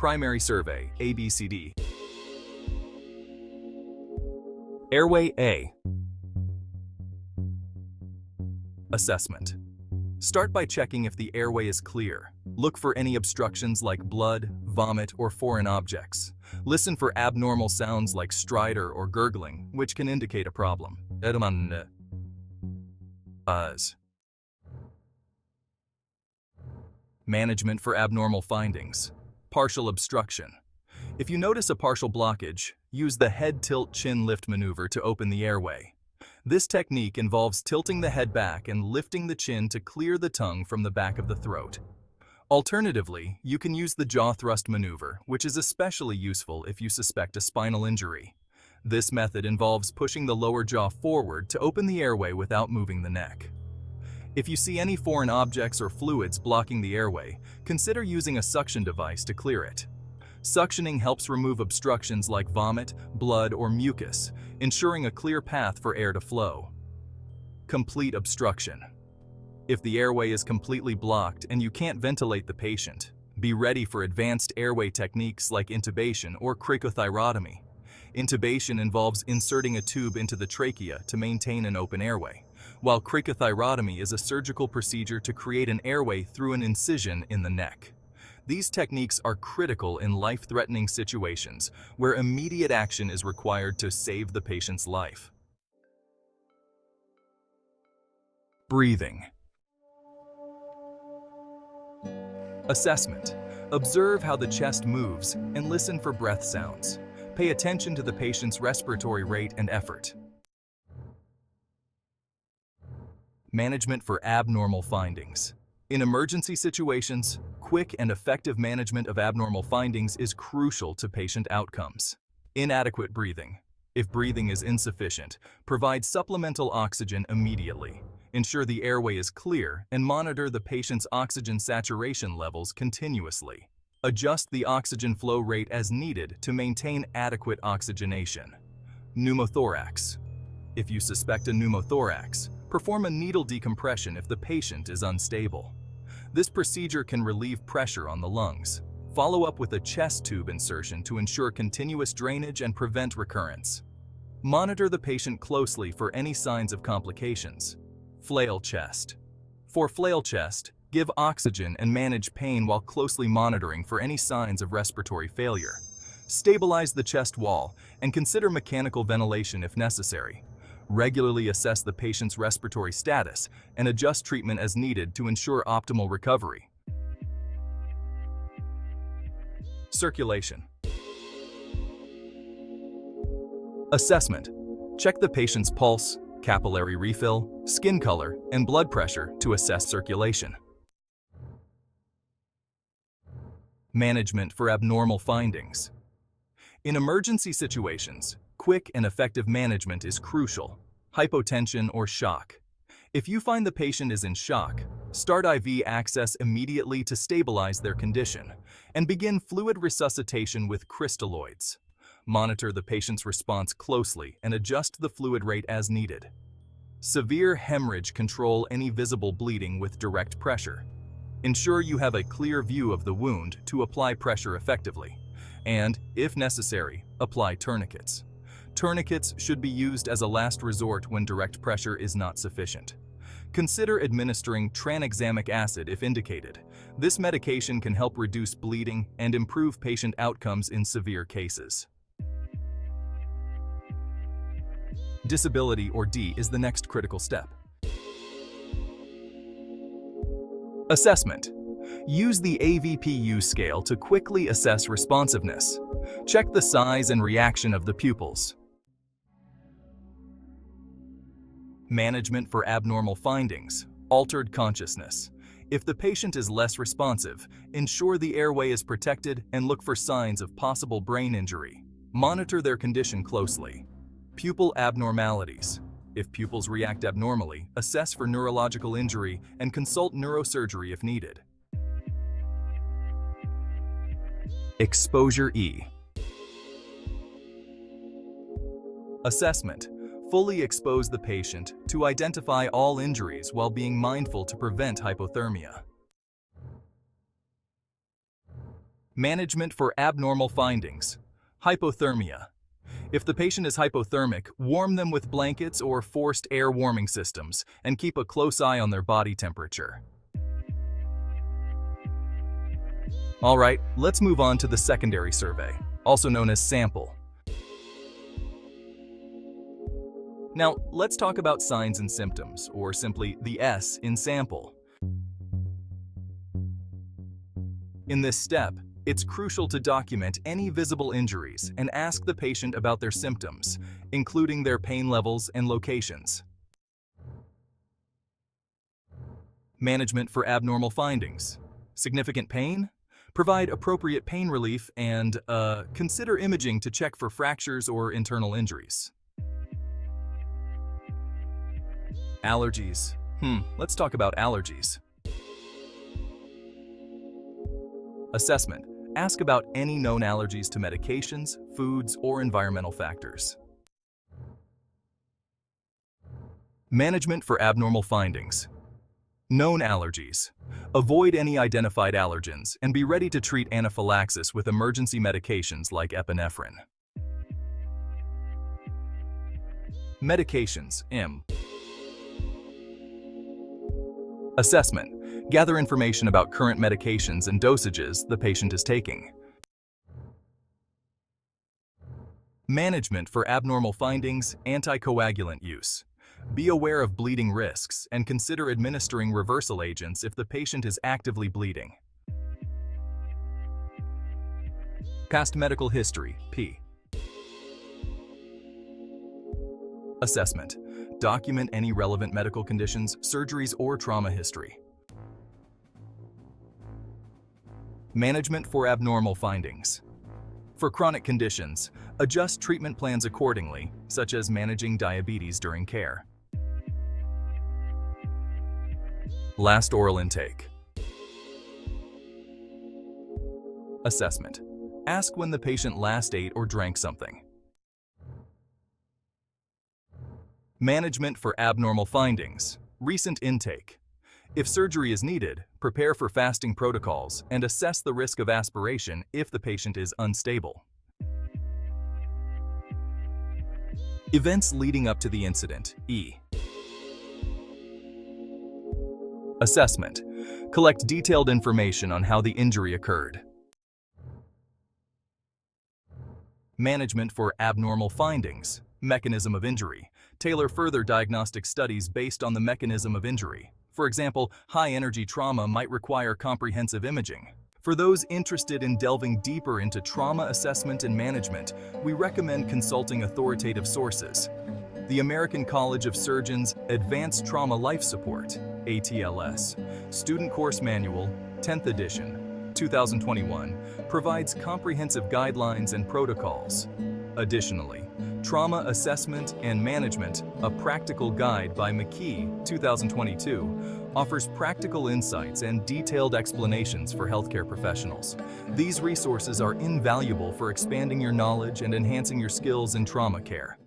Primary Survey, ABCD. Airway A. Assessment. Start by checking if the airway is clear. Look for any obstructions like blood, vomit, or foreign objects. Listen for abnormal sounds like stridor or gurgling, which can indicate a problem. Management for abnormal findings. Partial obstruction. If you notice a partial blockage, use the head tilt chin lift maneuver to open the airway. This technique involves tilting the head back and lifting the chin to clear the tongue from the back of the throat. Alternatively, you can use the jaw thrust maneuver, which is especially useful if you suspect a spinal injury. This method involves pushing the lower jaw forward to open the airway without moving the neck. If you see any foreign objects or fluids blocking the airway, consider using a suction device to clear it. Suctioning helps remove obstructions like vomit, blood, or mucus, ensuring a clear path for air to flow. Complete obstruction. If the airway is completely blocked and you can't ventilate the patient, be ready for advanced airway techniques like intubation or cricothyrotomy. Intubation involves inserting a tube into the trachea to maintain an open airway, while cricothyrotomy is a surgical procedure to create an airway through an incision in the neck. These techniques are critical in life-threatening situations where immediate action is required to save the patient's life. Breathing. Assessment. Observe how the chest moves and listen for breath sounds. Pay attention to the patient's respiratory rate and effort. Management for abnormal findings. In emergency situations, quick and effective management of abnormal findings is crucial to patient outcomes. Inadequate breathing. If breathing is insufficient, provide supplemental oxygen immediately. Ensure the airway is clear and monitor the patient's oxygen saturation levels continuously. Adjust the oxygen flow rate as needed to maintain adequate oxygenation. Pneumothorax. If you suspect a pneumothorax, perform a needle decompression if the patient is unstable. This procedure can relieve pressure on the lungs. Follow up with a chest tube insertion to ensure continuous drainage and prevent recurrence. Monitor the patient closely for any signs of complications. Flail chest. For flail chest, give oxygen and manage pain while closely monitoring for any signs of respiratory failure. Stabilize the chest wall and consider mechanical ventilation if necessary. Regularly assess the patient's respiratory status and adjust treatment as needed to ensure optimal recovery. Circulation. Assessment. Check the patient's pulse, capillary refill, skin color, and blood pressure to assess circulation. Management for abnormal findings. In emergency situations, quick and effective management is crucial. Hypotension or shock. If you find the patient is in shock, start IV access immediately to stabilize their condition and begin fluid resuscitation with crystalloids. Monitor the patient's response closely and adjust the fluid rate as needed. Severe hemorrhage. Control any visible bleeding with direct pressure. Ensure you have a clear view of the wound to apply pressure effectively. And, if necessary, apply tourniquets. Tourniquets should be used as a last resort when direct pressure is not sufficient. Consider administering tranexamic acid if indicated. This medication can help reduce bleeding and improve patient outcomes in severe cases. Disability or D is the next critical step. Assessment. Use the AVPU scale to quickly assess responsiveness. Check the size and reaction of the pupils. Management for abnormal findings. Altered consciousness. If the patient is less responsive, ensure the airway is protected and look for signs of possible brain injury. Monitor their condition closely. Pupil abnormalities. If pupils react abnormally, assess for neurological injury and consult neurosurgery if needed. Exposure E. Assessment. Fully expose the patient to identify all injuries while being mindful to prevent hypothermia. Management for abnormal findings. Hypothermia. If the patient is hypothermic, warm them with blankets or forced air warming systems and keep a close eye on their body temperature. All right, let's move on to the secondary survey, also known as sample. Now, let's talk about signs and symptoms, or simply the S in sample. In this step, it's crucial to document any visible injuries and ask the patient about their symptoms, including their pain levels and locations. Management for abnormal findings. Significant pain? Provide appropriate pain relief and consider imaging to check for fractures or internal injuries. Allergies. Let's talk about allergies. Assessment. Ask about any known allergies to medications, foods, or environmental factors. Management for abnormal findings. Known allergies. Avoid any identified allergens and be ready to treat anaphylaxis with emergency medications like epinephrine. Medications, Assessment. Gather information about current medications and dosages the patient is taking. Management for abnormal findings, anticoagulant use. Be aware of bleeding risks and consider administering reversal agents if the patient is actively bleeding. Past medical history, P. Assessment. Document any relevant medical conditions, surgeries, or trauma history. Management for abnormal findings. For chronic conditions, adjust treatment plans accordingly, such as managing diabetes during care. Last oral intake. Assessment. Ask when the patient last ate or drank something. Management for abnormal findings. Recent intake. If surgery is needed, prepare for fasting protocols and assess the risk of aspiration if the patient is unstable. Events leading up to the incident, E. Assessment. Collect detailed information on how the injury occurred. Management for abnormal findings. Mechanism of injury. Tailor further diagnostic studies based on the mechanism of injury. For example, high-energy trauma might require comprehensive imaging. For those interested in delving deeper into trauma assessment and management, we recommend consulting authoritative sources. The American College of Surgeons Advanced Trauma Life Support, ATLS, Student Course Manual, 10th edition, 2021, provides comprehensive guidelines and protocols. Additionally, Trauma Assessment and Management, a Practical Guide by McKee, 2022, offers practical insights and detailed explanations for healthcare professionals. These resources are invaluable for expanding your knowledge and enhancing your skills in trauma care.